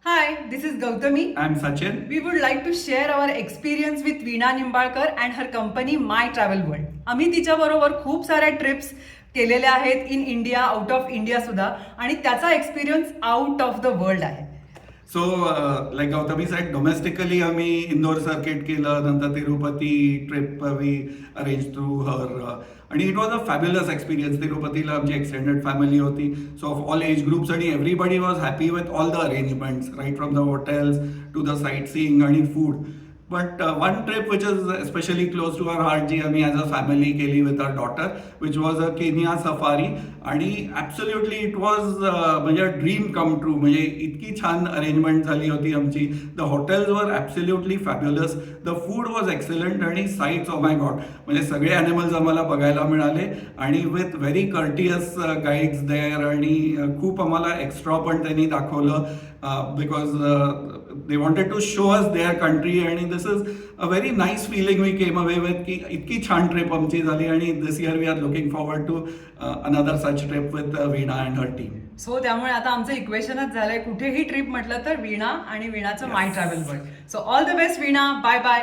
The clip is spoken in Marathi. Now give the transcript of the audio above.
Hi, this is Gautami. I'm Sachin. We would like to share our experience with Veena Nimbalkar and her company My Travel World. आम्ही तिच्याबरोबर खूप साऱ्या ट्रिप्स केलेल्या आहेत in India, out of India सुद्धा आणि त्याचा experience out of the world आहे. So, like Gautami said, domestically आम्ही इंदोर सर्किट केलं, नंतर Tirupati trip we arrange through her आणि it was a fabulous experience. तिरुपतीला आमची एक्सटेंडेड फॅमिली होती, so of all age groups आणि everybody was happy with all the arrangements, right from the hotels to the sightseeing आणि food. But one trip which is especially close to our heart जी आम्ही as a family केली with our daughter, which was a Kenya safari. आणि absolutely it was म्हणजे ड्रीम कम ट्रू. म्हणजे इतकी छान अरेंजमेंट झाली होती आमची. The hotels were absolutely fabulous, the food was excellent आणि साईट्स ओ माय गॉड, म्हणजे सगळे ॲनिमल्स आम्हाला बघायला मिळाले आणि with very courteous guides there आणि खूप आम्हाला एक्स्ट्रा पण त्यांनी दाखवलं because they wanted to show us their country आणि this is a very nice feeling we came away with की इतकी छान ट्रिप आमची झाली आणि this year we are looking forward to another such trip with Veena and her team. So त्यामुळे आता आमचं इक्वेशनच झालंय, कुठेही ट्रिप म्हटलं तर वीणा आणि वीणाचं my travel world. So all the best Veena, bye bye.